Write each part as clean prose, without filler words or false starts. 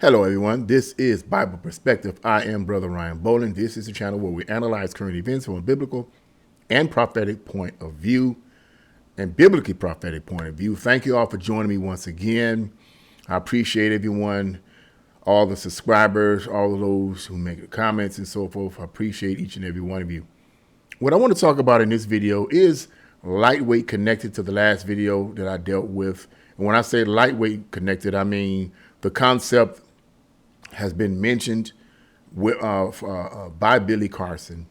Hello, everyone. This is Bible Perspective. I am Brother Ryan Bowling. This is a channel where we analyze current events from a biblical and prophetic point of view, and biblically prophetic point of view. Thank you all for joining me once again. I appreciate everyone, all the subscribers, all of those who make comments and so forth. I appreciate each and every one of you. What I want to talk about in this video is lightweight connected to the last video that I dealt with. And when I say lightweight connected, I mean the concept has been mentioned by Billy Carson,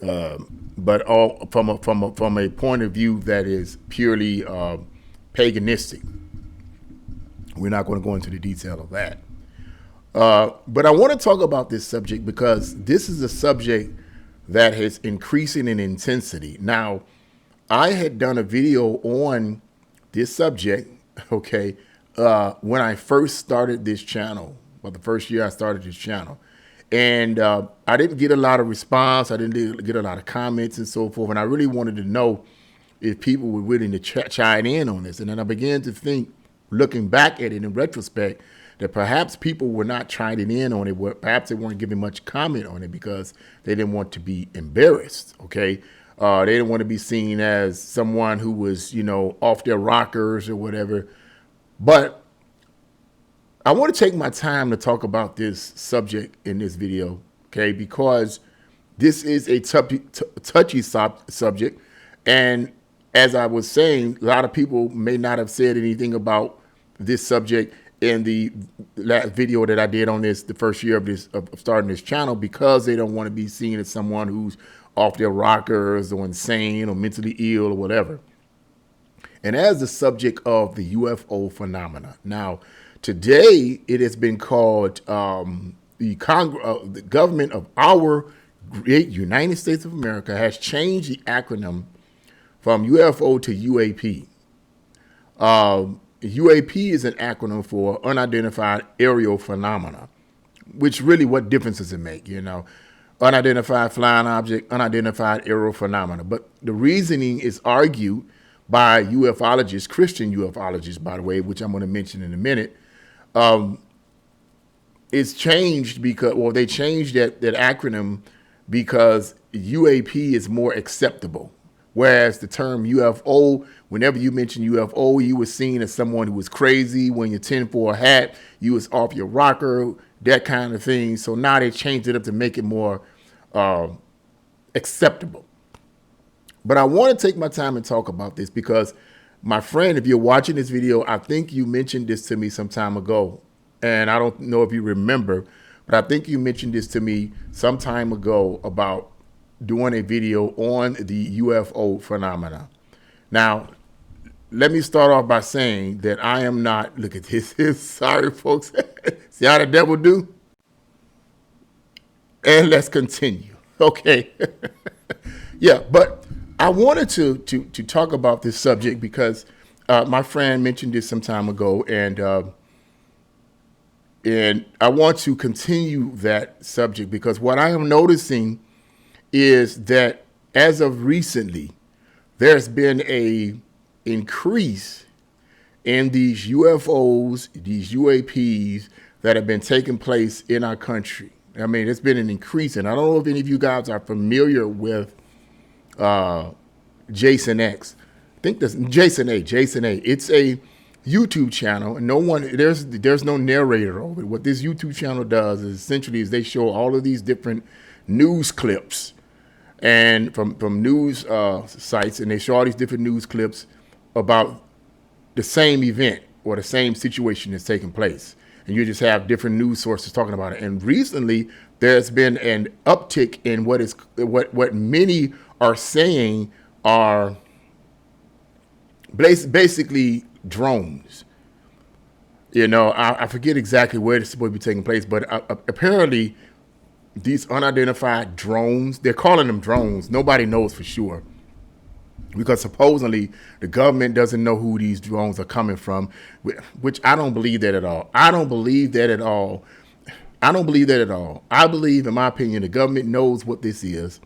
but all from a point of view that is purely paganistic. We're not going to go into the detail of that. But I want to talk about this subject because this is a subject that is increasing in intensity. Now, I had done a video on this subject, okay, when I first started this channel. Well, the first year I started this channel. And I didn't get a lot of response. I didn't get a lot of comments and so forth. And I really wanted to know if people were willing to chime in on this. And then I began to think, looking back at it in retrospect, that perhaps people were not chiming in on it. Perhaps they weren't giving much comment on it because they didn't want to be embarrassed, okay? They didn't want to be seen as someone who was, off their rockers or whatever. But I want to take my time to talk about this subject in this video, okay? Because this is a touchy subject. And as I was saying, a lot of people may not have said anything about this subject in the last video that I did on this, the first year of starting this channel, because they don't want to be seen as someone who's off their rockers or insane or mentally ill or whatever. And as the subject of the UFO phenomena. Now, today, it has been called the government of our great United States of America has changed the acronym from UFO to UAP. UAP is an acronym for unidentified aerial phenomena, which really, what difference does it make? Unidentified flying object, unidentified aerial phenomena. But the reasoning is argued by ufologists, Christian ufologists, by the way, which I'm going to mention in a minute. It's changed because, they changed that acronym because UAP is more acceptable. Whereas the term UFO, whenever you mention UFO, you were seen as someone who was crazy, wearing your tinfoil hat, you was off your rocker, that kind of thing. So now they changed it up to make it more acceptable. But I want to take my time and talk about this because, my friend, if you're watching this video, I think you mentioned this to me some time ago. And I don't know if you remember, but I think you mentioned this to me some time ago about doing a video on the UFO phenomena. Now, let me start off by saying that I am not, look at this, sorry folks, see how the devil do? And let's continue, okay? Yeah, but I wanted to talk about this subject because my friend mentioned this some time ago, and I want to continue that subject because what I am noticing is that as of recently, there's been a increase in these UFOs, these UAPs that have been taking place in our country. I mean, it's been an increase, and I don't know if any of you guys are familiar with Jason X. I think that's Jason A. It's a YouTube channel, and there's no narrator over it. What this YouTube channel does is essentially they show all of these different news clips and from news sites, and they show all these different news clips about the same event or the same situation that's taking place. And you just have different news sources talking about it. And recently, there's been an uptick in what many are saying are basically drones. I forget exactly where it's supposed to be taking place, but apparently these unidentified drones, they're calling them drones. Nobody knows for sure because supposedly the government doesn't know who these drones are coming from, which I don't believe that at all. I believe, in my opinion, the government knows what this is.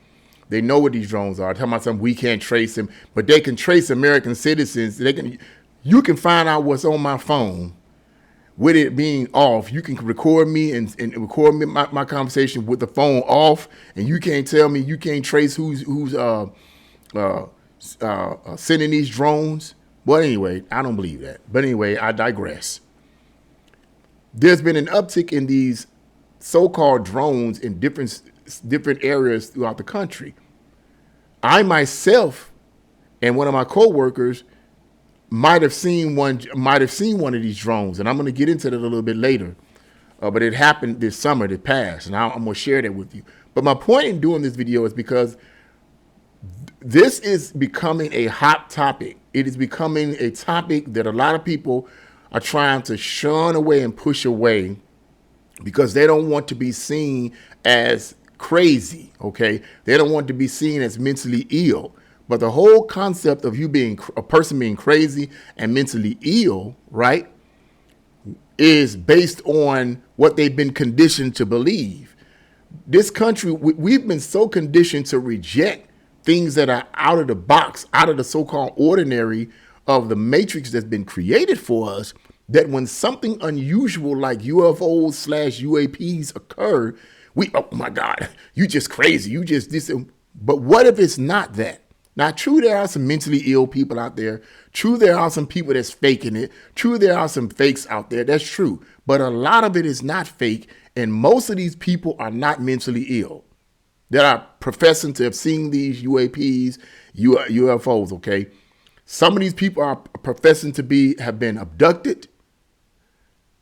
They know what these drones are. Talking about something we can't trace them, but they can trace American citizens. You can find out what's on my phone with it being off, you can record me and record me my conversation with the phone off, and you can't tell me, you can't trace who's sending these drones. Well, anyway, I don't believe that. But anyway, I digress. There's been an uptick in these so-called drones in different areas throughout the country. I myself and one of my coworkers might have seen one of these drones, and I'm going to get into that a little bit later. But it happened this summer that passed, and I'm going to share that with you. But my point in doing this video is because this is becoming a hot topic. It is becoming a topic that a lot of people are trying to shun away and push away because they don't want to be seen as crazy, okay? They don't want to be seen as mentally ill. But the whole concept of you being a person being crazy and mentally ill, right, is based on what they've been conditioned to believe. This country, we've been so conditioned to reject things that are out of the box, out of the so-called ordinary of the matrix that's been created for us, that when something unusual like UFOs/UAPs occur, oh my God, you just crazy. You just this. But what if it's not that? Now, true, there are some mentally ill people out there. True, there are some people that's faking it. True, there are some fakes out there. That's true. But a lot of it is not fake. And most of these people are not mentally ill. That are professing to have seen these UAPs, UFOs, okay? Some of these people are professing to have been abducted.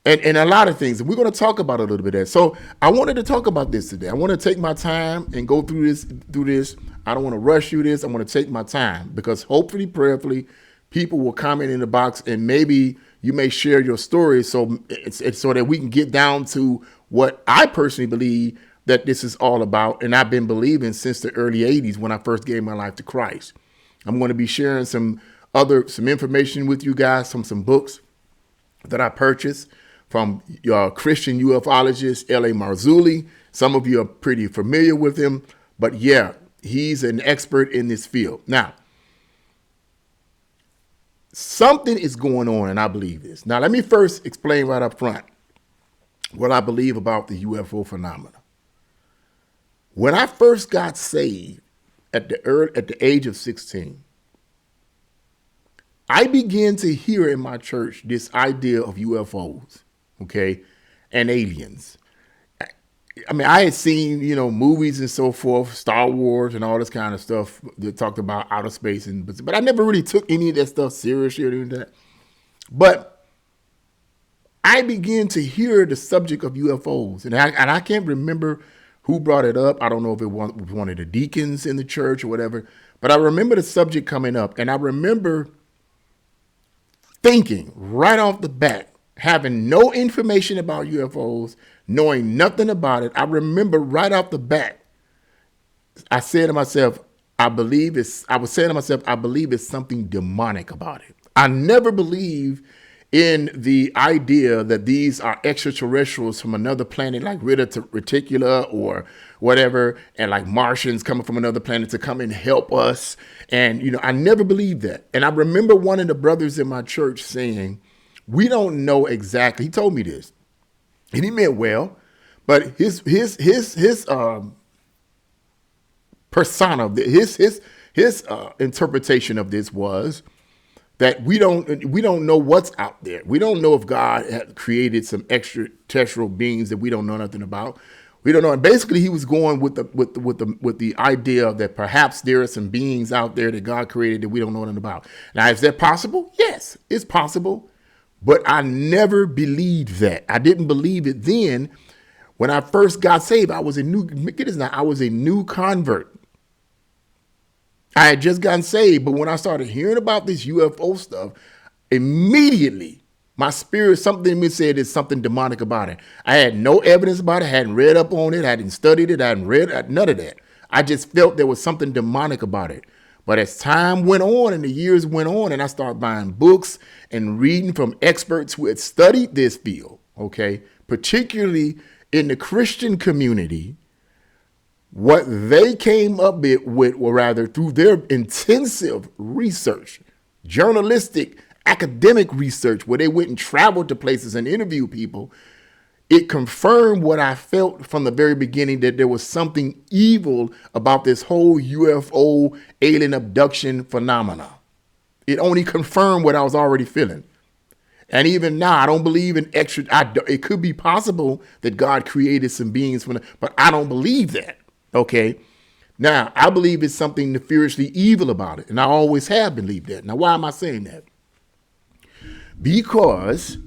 And a lot of things. And we're going to talk about a little bit of that. So I wanted to talk about this today. I want to take my time and go through this. I don't want to rush through this. I want to take my time because hopefully, prayerfully, people will comment in the box and maybe you may share your story so it's so that we can get down to what I personally believe that this is all about. And I've been believing since the early 80s when I first gave my life to Christ. I'm going to be sharing some information with you guys from some books that I purchased from Christian ufologist L.A. Marzulli. Some of you are pretty familiar with him, but yeah, he's an expert in this field. Now, something is going on, and I believe this. Now, let me first explain right up front what I believe about the UFO phenomena. When I first got saved at the age of 16, I began to hear in my church this idea of UFOs. Okay, and aliens. I mean, I had seen, movies and so forth, Star Wars and all this kind of stuff that talked about outer space, but I never really took any of that stuff seriously or anything like that. But I began to hear the subject of UFOs, and I can't remember who brought it up. I don't know if it was one of the deacons in the church or whatever, but I remember the subject coming up, and I remember thinking right off the bat, having no information about UFOs, knowing nothing about it, I remember right off the bat, I said to myself, I believe it's something demonic about it. I never believed in the idea that these are extraterrestrials from another planet like Reticula or whatever, and like Martians coming from another planet to come and help us. And, I never believed that. And I remember one of the brothers in my church saying, we don't know exactly. He told me this, and he meant well, but his persona, his interpretation of this was that we don't know what's out there. We don't know if God had created some extraterrestrial beings that we don't know nothing about. We don't know. And basically, he was going with the idea that perhaps there are some beings out there that God created that we don't know nothing about. Now, is that possible? Yes, it's possible. But I never believed that. I didn't believe it then. When I first got saved, I was a new convert. I had just gotten saved, but when I started hearing about this UFO stuff, immediately my spirit, something in me said there's something demonic about it. I had no evidence about it. I hadn't read up on it. I hadn't studied it. I hadn't read none of that. I just felt there was something demonic about it. But as time went on and the years went on and I started buying books and reading from experts who had studied this field, okay, particularly in the Christian community, what they came up with, or rather through their intensive research, journalistic academic research where they went and traveled to places and interviewed people, it confirmed what I felt from the very beginning, that there was something evil about this whole UFO alien abduction phenomena. It only confirmed what I was already feeling. And even now, I don't believe in extra. It could be possible that God created some beings, but I don't believe that. Okay. Now, I believe it's something nefariously evil about it. And I always have believed that. Now, why am I saying that? Because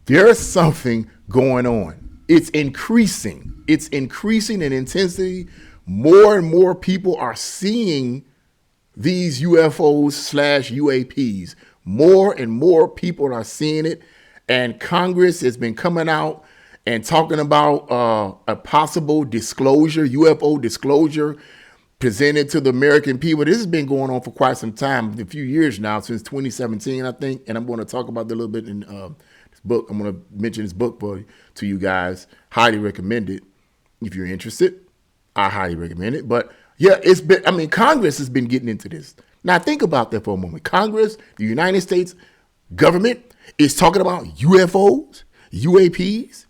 there's something going on. It's increasing. It's increasing in intensity. More and more people are seeing these UFOs / UAPs. More and more people are seeing it. And Congress has been coming out and talking about a possible disclosure, UFO disclosure, presented to the American people. This has been going on for quite some time, a few years now, since 2017, I think. And I'm going to talk about that a little bit in this book. I'm going to mention this book to you guys. Highly recommend it. If you're interested, I highly recommend it. But yeah, Congress has been getting into this. Now think about that for a moment. Congress, the United States government, is talking about UFOs, UAPs,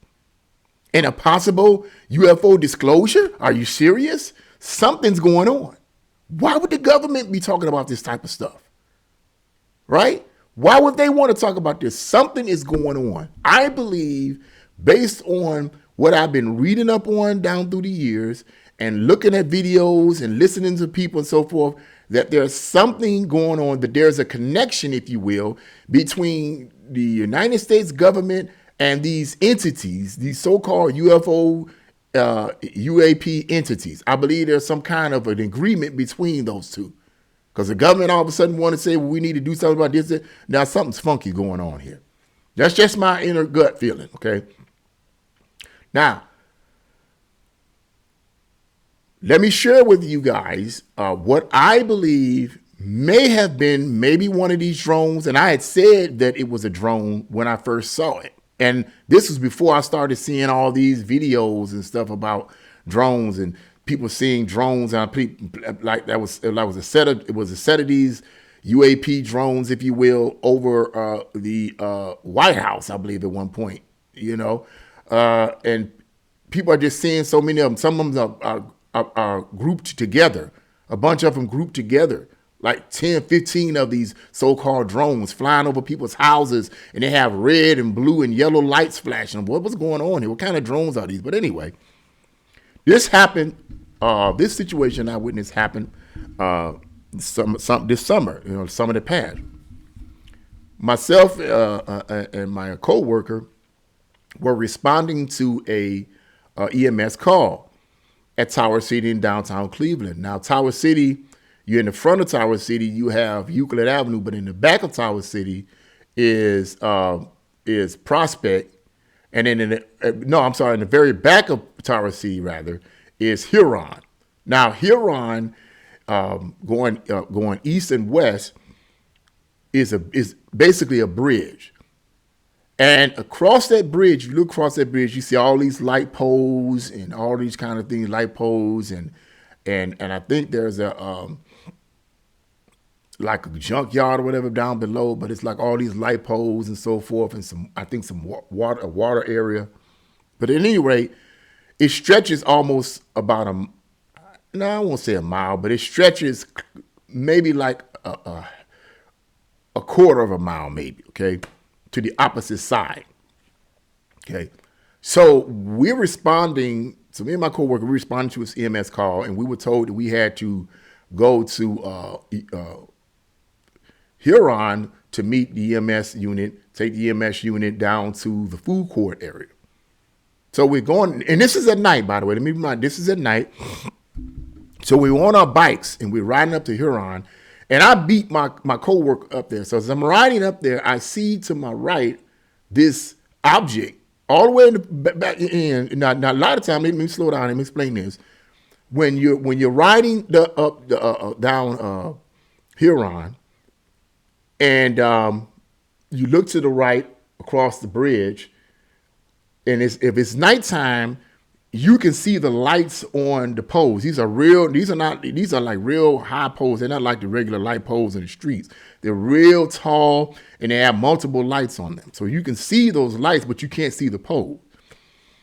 and a possible UFO disclosure. Are you serious? Something's going on. Why would the government be talking about this type of stuff? Right? Why would they want to talk about this? Something is going on. I believe, based on what I've been reading up on down through the years and looking at videos and listening to people and so forth, that there's something going on, that there's a connection, if you will, between the United States government and these entities, these so-called UFO, UAP entities. I believe there's some kind of an agreement between those two. Because the government all of a sudden want to say, well, we need to do something about this. Now, something's funky going on here. That's just my inner gut feeling, okay? Now, let me share with you guys what I believe may have been maybe one of these drones. And I had said that it was a drone when I first saw it. And this was before I started seeing all these videos and stuff about drones and people seeing drones. And it was a set of these UAP drones, if you will, over the White House, I believe, at one point, and people are just seeing so many of them. Some of them are grouped together, a bunch of them grouped together, like 10, 15 of these so-called drones flying over people's houses, and they have red and blue and yellow lights flashing. What's going on here? What kind of drones are these? But anyway, this happened. This situation I witnessed happened this summer, summer that passed. Myself and my co-worker were responding to a EMS call at Tower City in downtown Cleveland. Now, Tower City, you're in the front of Tower City, you have Euclid Avenue, but in the back of Tower City is Prospect, and then in the very back of Tower City is Huron. Now, Huron, going east and west, is basically a bridge. And across that bridge, you look across that bridge, you see all these light poles and all these kind of things, light poles, and I think there's like a junkyard or whatever down below, but it's like all these light poles and so forth, and some water area. But at any rate, it stretches almost about I won't say a mile, but it stretches maybe like a quarter of a mile, maybe, okay, to the opposite side. Okay. So me and my coworker, we responded to his EMS call, and we were told that we had to go to Huron to meet the EMS unit, take the EMS unit down to the food court area. So we're going, and this is at night, by the way. Let me remind you, this is at night. So we were on our bikes, and we're riding up to Huron, and I beat my coworker up there. So as I'm riding up there, I see to my right this object all the way in the back end. Now a lot of times, let me slow down and explain this. When you're riding down Huron, and you look to the right across the bridge, and if it's nighttime, you can see the lights on the poles. These are real. These are like real high poles. They're not like the regular light poles in the streets. They're real tall and they have multiple lights on them. So you can see those lights, but you can't see the pole.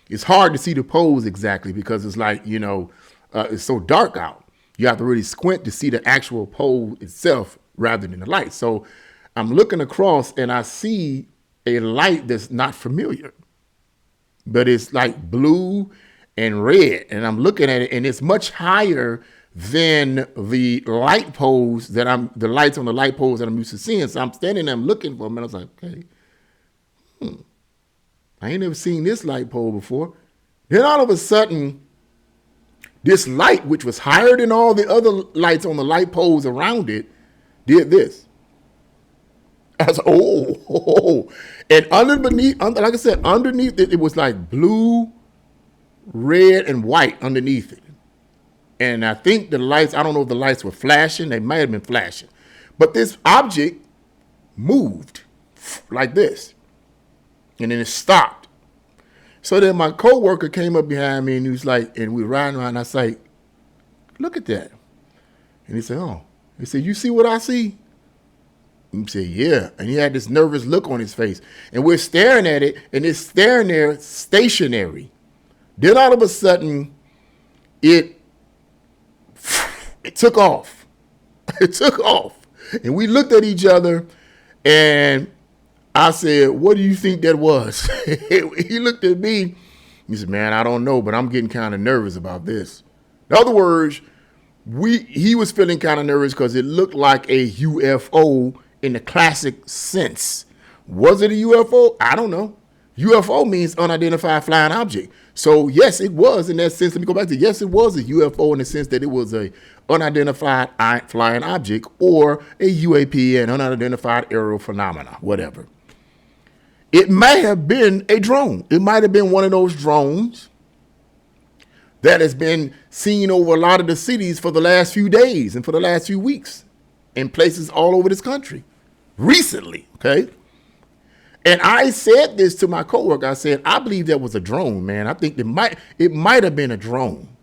It's hard to see the poles exactly because it's like, it's so dark out. You have to really squint to see the actual pole itself rather than the light. So I'm looking across and I see a light that's not familiar, but it's like blue and red. And I'm looking at it and it's much higher than the light poles the lights on the light poles that I'm used to seeing. So I'm standing there, I'm looking for them, and I was like, okay, I ain't never seen this light pole before. Then all of a sudden, this light, which was higher than all the other lights on the light poles around it, did this. I was like, oh. And like I said, underneath it, it was like blue, red, and white underneath it. And I think the lights, I don't know if the lights were flashing. They might have been flashing. But this object moved like this. And then it stopped. So then my coworker came up behind me and he was like, and we were riding around. And I was like, look at that. And he said, oh. He said, you see what I see? And he said, yeah. And he had this nervous look on his face. And we're staring at it, and it's staring there stationary. Then all of a sudden, it took off. It took off. And we looked at each other, and I said, what do you think that was? He looked at me. He said, man, I don't know, but I'm getting kind of nervous about this. In other words, he was feeling kind of nervous because it looked like a UFO in the classic sense. Was it a UFO? I don't know. UFO means unidentified flying object. So yes, it was in that sense. Let me go back to, yes, it was a UFO in the sense that it was a unidentified flying object or a UAP, an unidentified aerial phenomena, whatever. It may have been a drone. It might have been one of those drones that has been seen over a lot of the cities for the last few days and for the last few weeks in places all over this country recently, okay? And I said this to my coworker. I said, I believe that was a drone, man. I think it might have been a drone.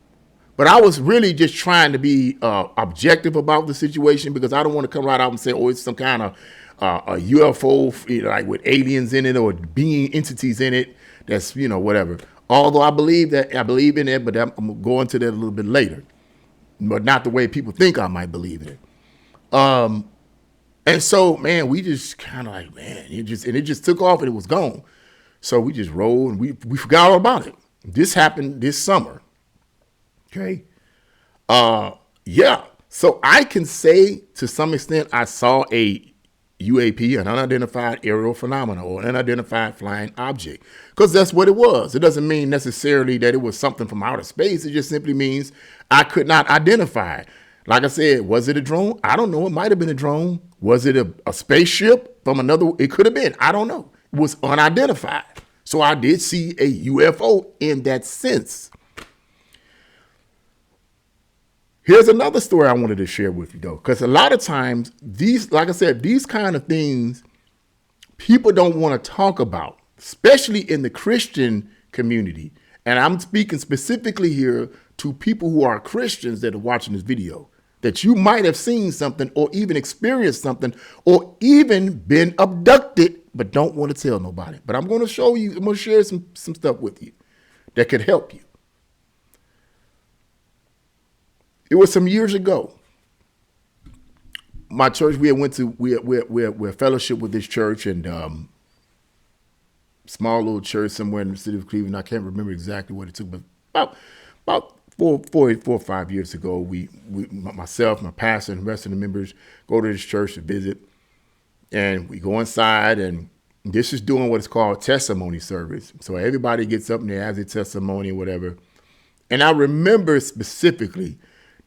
But I was really just trying to be objective about the situation because I don't want to come right out and say, oh, it's some kind of a UFO, like with aliens in it or being entities in it. That's, whatever. Although I believe in it, but I'm going to go into that a little bit later. But not the way people think I might believe in it. And so, man, we just kind of like, man, it just took off and it was gone. So we just rolled and we forgot all about it. This happened this summer. Okay. Yeah. So I can say to some extent I saw a UAP, an unidentified aerial phenomena or an unidentified flying object, because that's what it was. It doesn't mean necessarily that it was something from outer space. It just simply means I could not identify it. Like I said, was it a drone? I don't know. It might have been a drone. Was it a spaceship from another? It could have been. I don't know. It was unidentified. So I did see a UFO in that sense. Here's another story I wanted to share with you, though, because a lot of times like I said, these kind of things people don't want to talk about, especially in the Christian community. And I'm speaking specifically here to people who are Christians that are watching this video, that you might have seen something or even experienced something or even been abducted, but don't want to tell nobody. But I'm going to show you, I'm going to share some stuff with you that could help you. It was some years ago. My church, we're fellowship with this church and small little church somewhere in the city of Cleveland. I can't remember exactly what it took, but about four or 5 years ago, we myself, my pastor, and the rest of the members go to this church to visit, and we go inside, and this is doing what is called testimony service. So everybody gets up and they have their testimony or whatever. And I remember specifically,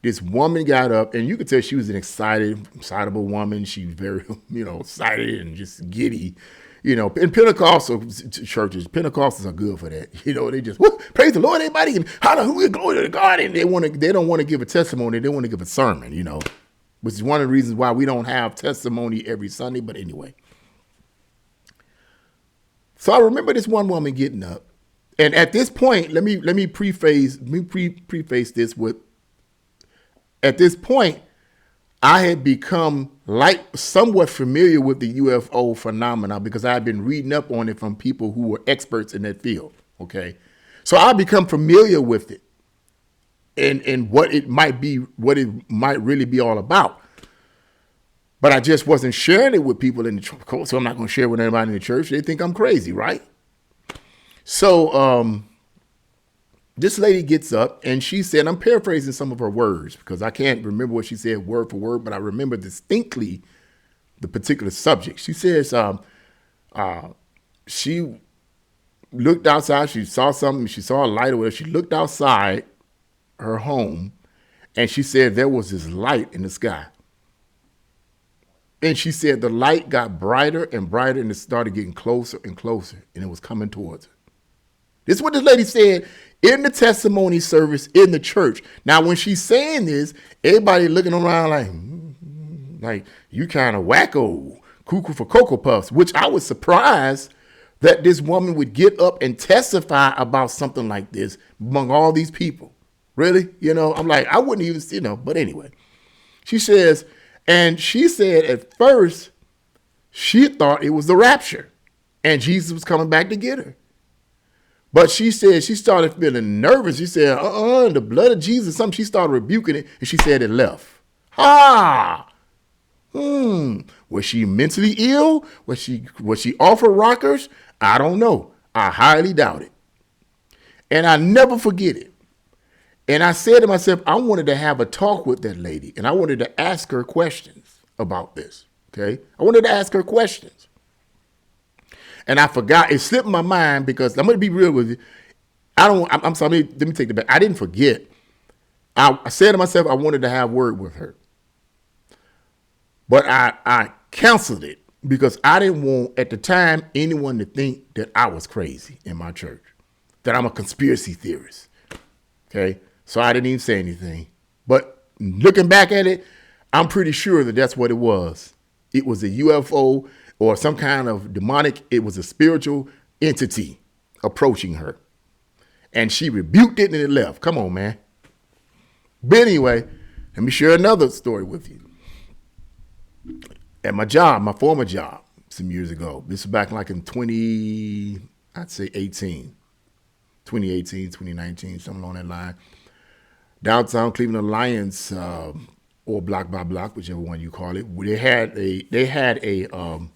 this woman got up, and you could tell she was an excitable woman. She was very, excited and just giddy. In Pentecostal churches, Pentecostals are good for that. They just praise the Lord. Everybody can hallelujah, glory to God, and they don't want to give a testimony. They want to give a sermon. Which is one of the reasons why we don't have testimony every Sunday. But anyway, so I remember this one woman getting up, And at this point, let me preface this with, at this point, I had become somewhat familiar with the UFO phenomena because I had been reading up on it from people who were experts in that field. Okay, so I become familiar with it and what it might really be all about. But I just wasn't sharing it with people in the church, so I'm not going to share it with anybody in the church. They think I'm crazy, right? So this lady gets up and she said, I'm paraphrasing some of her words because I can't remember what she said word for word, but I remember distinctly the particular subject. She says she looked outside, she saw something, she saw a light or whatever. She looked outside her home and she said there was this light in the sky. And she said the light got brighter and brighter and it started getting closer and closer and it was coming towards her. This is what this lady said in the testimony service in the church. Now, when she's saying this, everybody looking around like you kind of wacko, cuckoo for Cocoa Puffs, which I was surprised that this woman would get up and testify about something like this among all these people. Really? I'm like, I wouldn't even, but anyway. She says, and she said at first, she thought it was the rapture and Jesus was coming back to get her. But she said she started feeling nervous. She said, the blood of Jesus, something. She started rebuking it, and she said it left. Was she mentally ill? Was she off her rockers? I don't know. I highly doubt it. And I never forget it. And I said to myself, I wanted to have a talk with that lady, and I wanted to ask her questions about this, okay? I wanted to ask her questions. And I forgot, it slipped my mind because I'm going to be real with you. I'm sorry, let me take the back. I didn't forget. I said to myself, I wanted to have word with her. But I canceled it because I didn't want, at the time, anyone to think that I was crazy in my church, that I'm a conspiracy theorist, okay? So I didn't even say anything. But looking back at it, I'm pretty sure that that's what it was. It was a UFO or some kind of demonic, it was a spiritual entity approaching her. And she rebuked it and it left. Come on, man. But anyway, let me share another story with you. At my job, my former job, some years ago, this was back like in 2018, 2019, something along that line. Downtown Cleveland Alliance, or block by block, whichever one you call it, they had a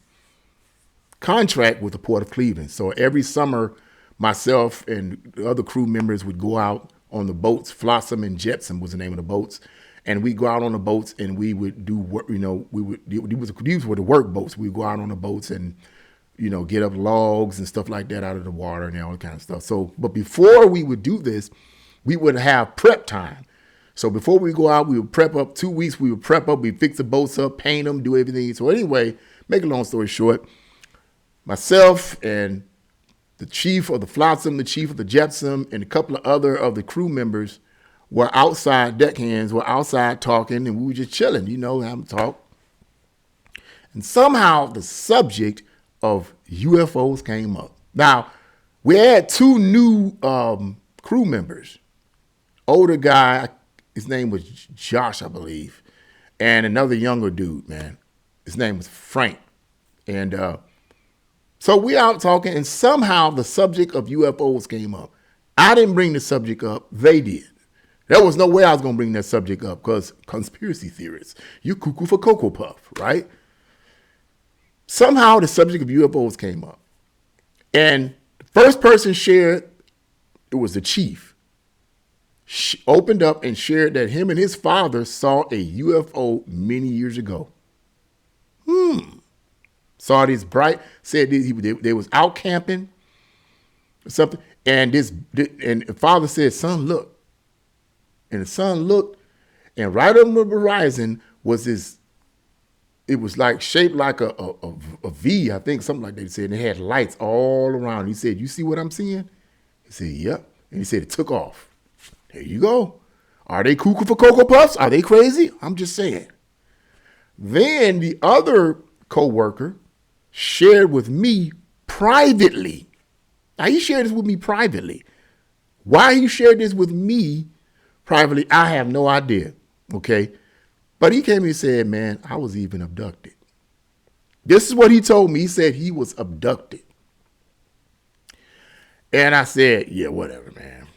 contract with the Port of Cleveland. So every summer, myself and the other crew members would go out on the boats. Flossom and Jetsam was the name of the boats. And we go out on the boats and we would do work, these were the work boats. We'd go out on the boats and, get up logs and stuff like that out of the water and all that kind of stuff. So, but before we would do this, we would have prep time. So before we go out, we would prep up 2 weeks. We would prep up, we fix the boats up, paint them, do everything. So anyway, make a long story short, myself and the chief of the Flotsam, the chief of the Jetsam, and a couple of other of the crew members were outside, deckhands were outside talking, and we were just chilling, having a talk. And somehow the subject of UFOs came up. Now, we had two new crew members. Older guy, his name was Josh, I believe, and another younger dude, man. His name was Frank. And so we out talking, and somehow the subject of UFOs came up. I didn't bring the subject up. They did. There was no way I was going to bring that subject up because conspiracy theorists, you cuckoo for Cocoa Puff, right? Somehow the subject of UFOs came up. And the first person shared, it was the chief. She opened up and shared that him and his father saw a UFO many years ago. Saw this bright, said they was out camping or something. And the father said, son, look. And the son looked, and right on the horizon was this, it was like shaped like a V, I think, something like that. He said, and it had lights all around. He said, you see what I'm seeing? He said, yep. And he said, it took off. There you go. Are they cuckoo for Cocoa Puffs? Are they crazy? I'm just saying. Then the other co-worker shared with me privately Now, he shared this with me privately. Why he shared this with me privately, I have no idea, okay? But he came and said, man, I was even abducted. This is what he told me. He said he was abducted. And I said, yeah, whatever, man.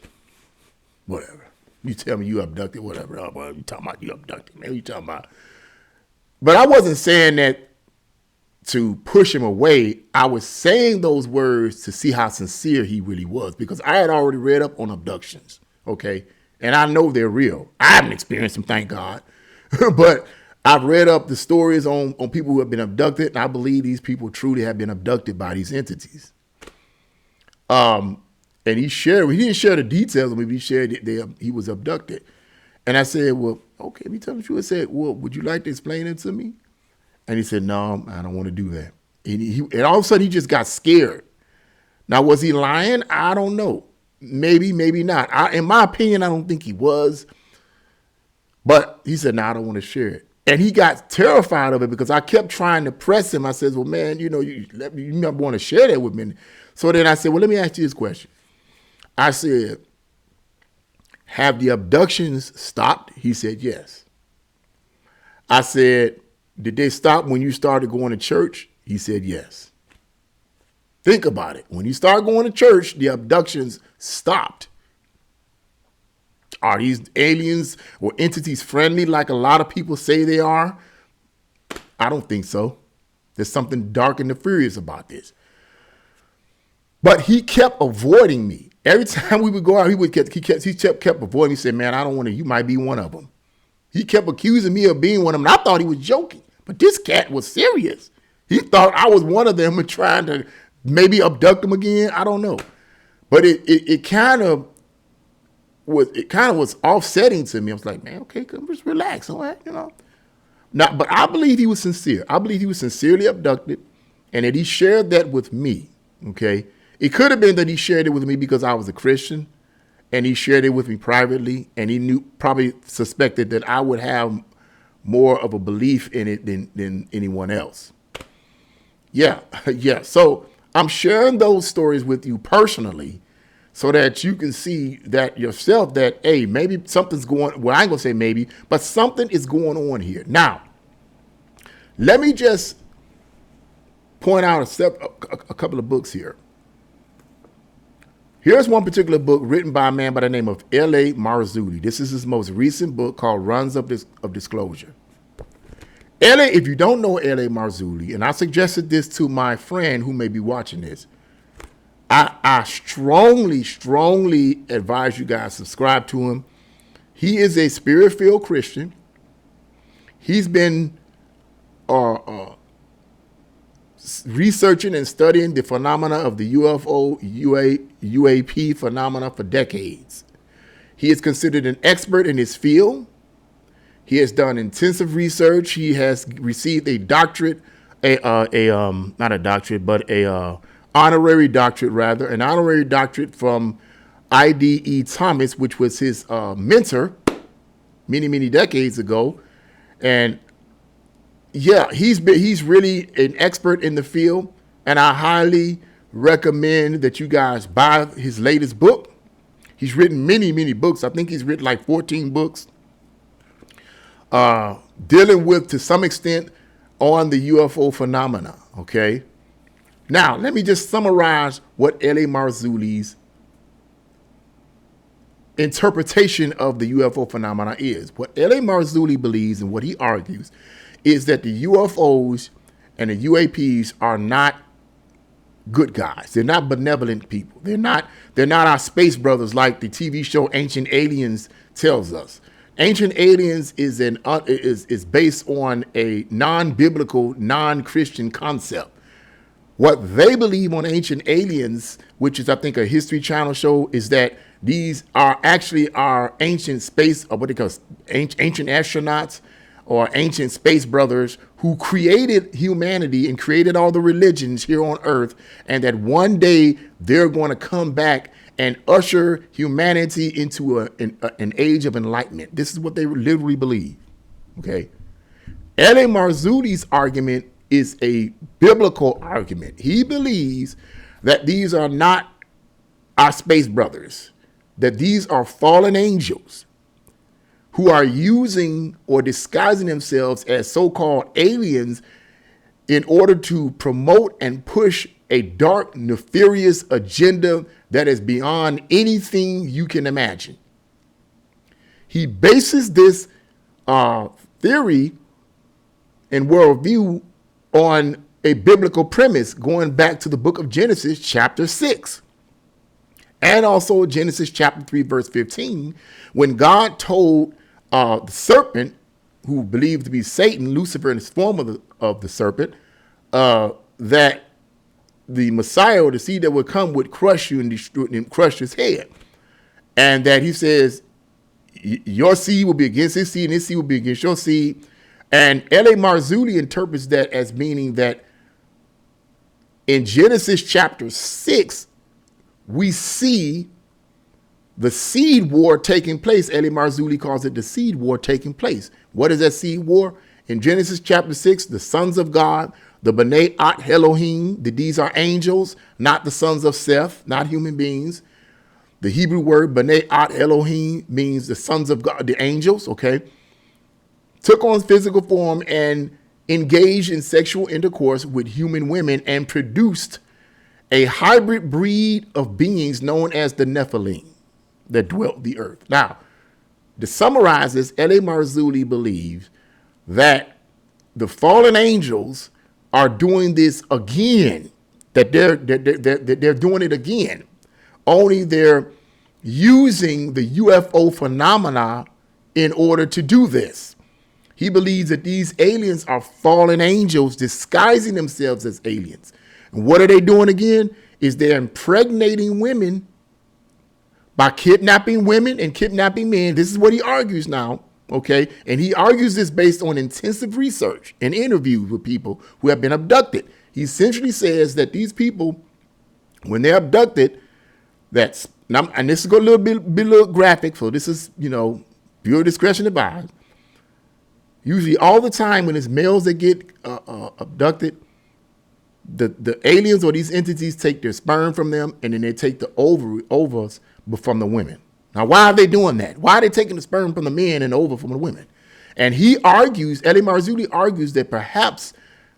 Whatever. You tell me you abducted, whatever. Oh, well, you talking about you abducted, man. What you talking about? But I wasn't saying that to push him away. I was saying those words to see how sincere he really was, because I had already read up on abductions, okay? And I know they're real. I haven't experienced them, thank God. But I've read up the stories on people who have been abducted, and I believe these people truly have been abducted by these entities. And he didn't share the details with me, but he shared that he was abducted. And I said, well, okay, me tell the truth. I said, well, would you like to explain it to me? And he said, no, I don't want to do that. And all of a sudden he just got scared. Now, was he lying? I don't know. Maybe, maybe not. In my opinion, I don't think he was. But he said, no, I don't want to share it. And he got terrified of it because I kept trying to press him. I said, well, man, you never want to share that with me. So then I said, well, let me ask you this question. I said, have the abductions stopped? He said, yes. I said, did they stop when you started going to church? He said, yes. Think about it. When you start going to church, the abductions stopped. Are these aliens or entities friendly like a lot of people say they are? I don't think so. There's something dark and nefarious about this. But he kept avoiding me. Every time we would go out, he kept avoiding me. He said, man, I don't want to, you might be one of them. He kept accusing me of being one of them. And I thought he was joking. But this cat was serious. He thought I was one of them and trying to maybe abduct him again. I don't know. But it kind of was offsetting to me. I was like, man, okay, just relax, all right, Now, but I believe he was sincere. I believe he was sincerely abducted, and that he shared that with me, okay? It could have been that he shared it with me because I was a Christian, and he shared it with me privately, and he probably suspected that I would have more of a belief in it than anyone else. Yeah. So I'm sharing those stories with you personally so that you can see that yourself that, hey, maybe something's going, well, I ain't gonna say maybe, but something is going on here. Now, let me just point out a couple of books here. Here's one particular book written by a man by the name of L.A. Marzulli. This is his most recent book called Rungs of Disclosure. L.A., if you don't know L.A. Marzulli, and I suggested this to my friend who may be watching this, I strongly, strongly advise you guys subscribe to him. He is a spirit-filled Christian. He's been researching and studying the phenomena of the UFO, UAP phenomena for decades. He is considered an expert in his field. He has done intensive research. He has received a doctorate, not a doctorate, but an honorary doctorate from I.D.E. Thomas, which was his mentor many, many decades ago. And yeah, he's really an expert in the field, and I highly recommend that you guys buy his latest book. He's written many, many books. I think he's written like 14 books dealing with, to some extent, on the UFO phenomena, okay? Now, let me just summarize what L.A. Marzulli's interpretation of the UFO phenomena is. What L.A. Marzulli believes and what he argues is that the UFOs and the UAPs are not good guys. They're not benevolent people. They're not our space brothers like the TV show Ancient Aliens tells us. Ancient Aliens is based on a non-biblical, non-Christian concept. What they believe on Ancient Aliens, which is, I think, a History Channel show, is that these are actually our ancient space, or what they call ancient astronauts, or ancient space brothers who created humanity and created all the religions here on Earth, and that one day they're going to come back and usher humanity into an age of enlightenment. This is what they literally believe, okay? L.A. Marzulli's argument is a biblical argument. He believes that these are not our space brothers, that these are fallen angels who are using or disguising themselves as so-called aliens in order to promote and push a dark, nefarious agenda that is beyond anything you can imagine. He bases this theory and worldview on a biblical premise going back to the book of Genesis chapter 6 and also Genesis chapter 3 verse 15, when God told the serpent, who believed to be Satan, Lucifer in his form of the serpent, that the Messiah or the seed that would come would crush you and destroy and crush his head. And that he says, your seed will be against his seed and his seed will be against your seed. And L.A. Marzulli interprets that as meaning that in Genesis chapter 6, we see the seed war taking place. L.A. Marzulli calls it the seed war taking place. What is that seed war? In Genesis chapter 6, the sons of God, the B'nai At Elohim, that these are angels, not the sons of Seth, not human beings. The Hebrew word B'nai At Elohim means the sons of God, the angels, okay? Took on physical form and engaged in sexual intercourse with human women and produced a hybrid breed of beings known as the Nephilim that dwelt the earth. Now, to summarize this, L.A. Marzulli believes that the fallen angels are doing this again, that they're doing it again. Only they're using the UFO phenomena in order to do this. He believes that these aliens are fallen angels disguising themselves as aliens. And what are they doing again? Is they're impregnating women by kidnapping women and kidnapping men. This is what he argues now, okay? And he argues this based on intensive research and interviews with people who have been abducted. He essentially says that these people, when they're abducted, and this is going to be a little graphic, so this is, viewer discretion advised. Usually all the time when it's males that get abducted, the aliens or these entities take their sperm from them and then they take the ovaries from the women. Now, why are they doing that? Why are they taking the sperm from the men and the ova from the women? And he argues, L.A. Marzulli argues that perhaps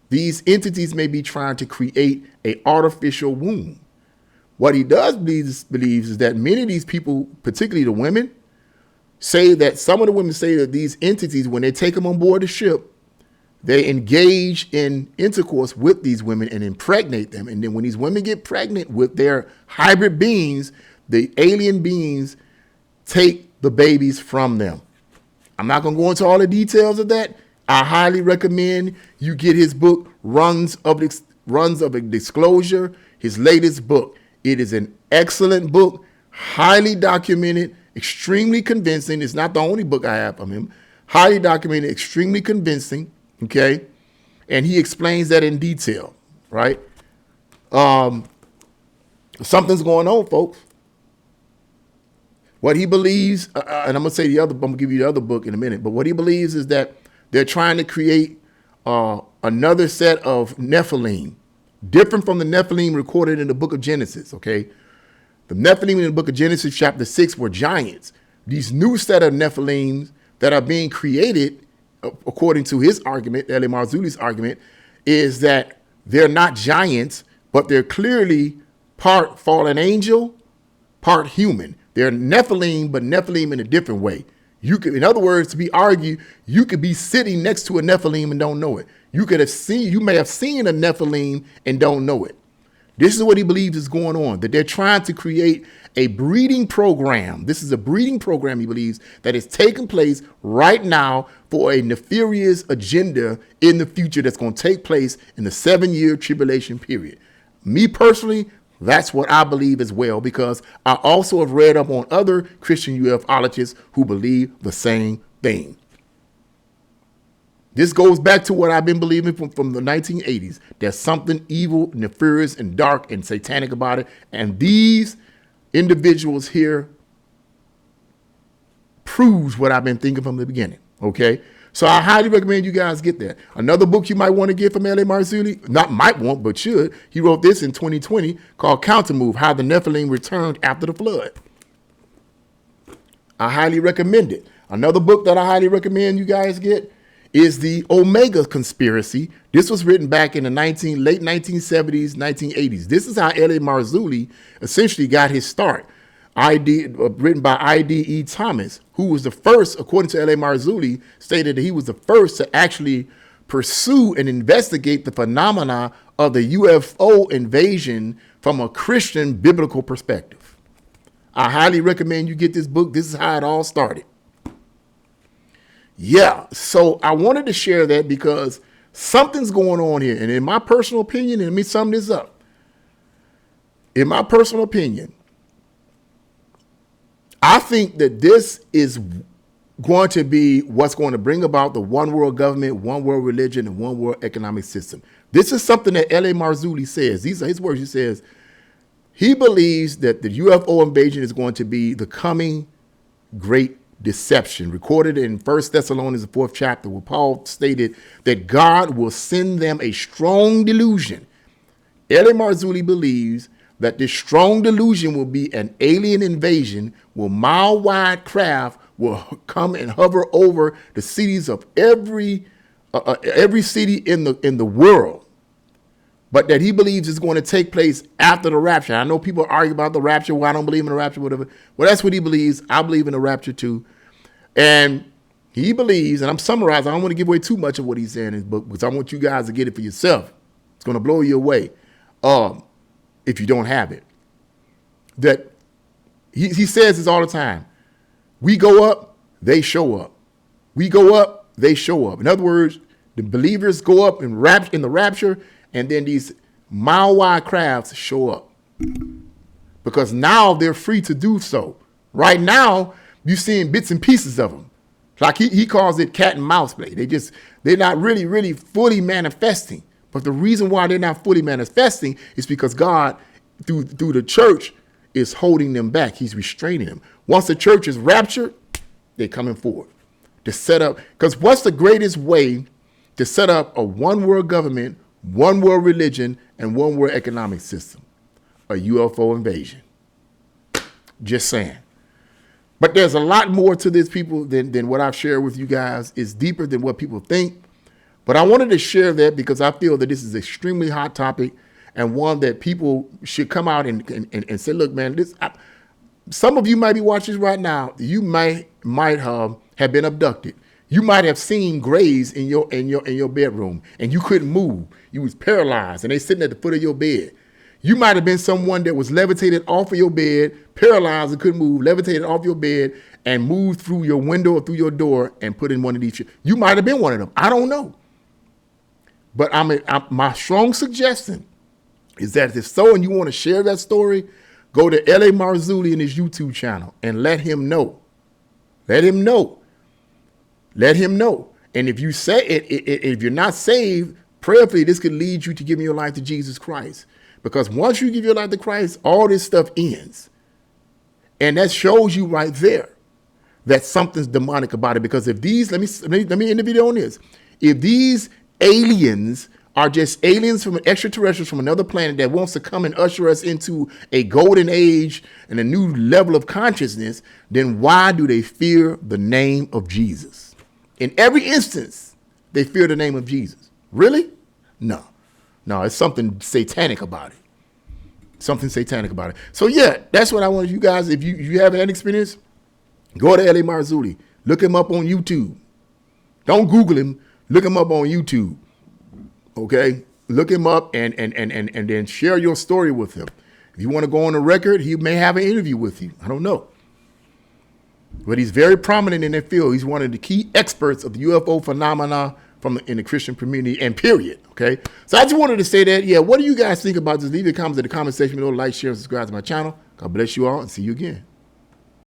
these entities may be trying to create an artificial womb. What he does believes is that many of these people, particularly the women, say that some of the women say that these entities, when they take them on board the ship, they engage in intercourse with these women and impregnate them. And then when these women get pregnant with their hybrid beings, the alien beings take the babies from them. I'm not going to go into all the details of that. I highly recommend you get his book, Rungs of a Disclosure, his latest book. It is an excellent book, highly documented, extremely convincing. It's not the only book I have from him. Highly documented, extremely convincing, okay? And he explains that in detail, right? Something's going on, folks. What he believes, and I'm going to say I'm going to give you the other book in a minute, but what he believes is that they're trying to create another set of Nephilim, different from the Nephilim recorded in the book of Genesis, okay? The Nephilim in the book of Genesis chapter 6 were giants. These new set of Nephilims that are being created, according to his argument, L.A. Marzulli's argument, is that they're not giants, but they're clearly part fallen angel, part human. They're Nephilim, but Nephilim in a different way. You could, in other words, to be argued, you could be sitting next to a Nephilim and don't know it. You may have seen a Nephilim and don't know it. This is what he believes is going on, that they're trying to create a breeding program. This is a breeding program, he believes, that is taking place right now for a nefarious agenda in the future that's going to take place in the 7-year tribulation period. Me personally, that's what I believe as well, because I also have read up on other Christian ufologists who believe the same thing. This goes back to what I've been believing from the 1980s. There's something evil, nefarious, and dark and satanic about it. And these individuals here proves what I've been thinking from the beginning, okay? So I highly recommend you guys get that. Another book you might want to get from L.A. Marzulli, not might want, but should. He wrote this in 2020 called Countermove, How the Nephilim Returned After the Flood. I highly recommend it. Another book that I highly recommend you guys get is The Omega Conspiracy. This was written back in the late 1970s, 1980s. This is how L.A. Marzulli essentially got his start. Written by I.D.E. Thomas, who was the first, according to L.A. Marzulli, stated that he was the first to actually pursue and investigate the phenomena of the UFO invasion from a Christian biblical perspective. I highly recommend you get this book. This is how it all started. Yeah, so I wanted to share that because something's going on here. And in my personal opinion, and let me sum this up. In my personal opinion, I think that this is going to be what's going to bring about the one world government, one world religion, and one world economic system. This is something that L.A. Marzulli says. These are his words. He says he believes that the UFO invasion is going to be the coming great deception, recorded in 1 Thessalonians, the 4th chapter, where Paul stated that God will send them a strong delusion. L.A. Marzulli believes that this strong delusion will be an alien invasion, where mile-wide craft will come and hover over the cities of every city in the world, but that he believes is going to take place after the rapture. I know people argue about the rapture. Well, I don't believe in the rapture, whatever. Well, that's what he believes. I believe in the rapture too. And he believes, and I'm summarizing, I don't want to give away too much of what he's saying in his book because I want you guys to get it for yourself. It's going to blow you away if you don't have it. That he says this all the time. We go up, they show up. We go up, they show up. In other words, the believers go up in the rapture, and then these mile-wide crafts show up. Because now they're free to do so. Right now, you're seeing bits and pieces of them. Like he calls it cat and mouse play. They're not really fully manifesting. But the reason why they're not fully manifesting is because God, through the church, is holding them back. He's restraining them. Once the church is raptured, they're coming forward to set up. Because what's the greatest way to set up a one world government, one world religion, and one world economic system? A UFO invasion. Just saying. But there's a lot more to this, people, than what I've shared with you guys. It's deeper than what people think. But I wanted to share that because I feel that this is an extremely hot topic and one that people should come out and say, look, man, some of you might be watching this right now. You might have been abducted. You might have seen grays in your bedroom and you couldn't move. You was paralyzed and they sitting at the foot of your bed. You might have been someone that was levitated off of your bed, paralyzed and couldn't move, levitated off your bed and moved through your window or through your door and put in one of these. You might have been one of them. I don't know. But my strong suggestion is that if so and you want to share that story, go to L.A. Marzulli in his YouTube channel and let him know. Let him know. Let him know. And if you say if you're not saved, prayerfully, this could lead you to giving your life to Jesus Christ. Because once you give your life to Christ, all this stuff ends. And that shows you right there that something's demonic about it. Because if these, let me end the video on this. If these aliens are just aliens from extraterrestrials from another planet that wants to come and usher us into a golden age and a new level of consciousness, then why do they fear the name of Jesus? In every instance, they fear the name of Jesus. Really? No, it's something satanic about it. Something satanic about it. So yeah, that's what I want you guys. If you have that experience, go to L.A. Marzulli. Look him up on YouTube. Don't Google him. Look him up on YouTube. Okay? Look him up and then share your story with him. If you want to go on the record, he may have an interview with you. I don't know. But he's very prominent in that field. He's one of the key experts of the UFO phenomena in the Christian community and period. Okay? So I just wanted to say that. Yeah, what do you guys think about this? Leave your comments in the comment section below. Like, share, and subscribe to my channel. God bless you all and see you again.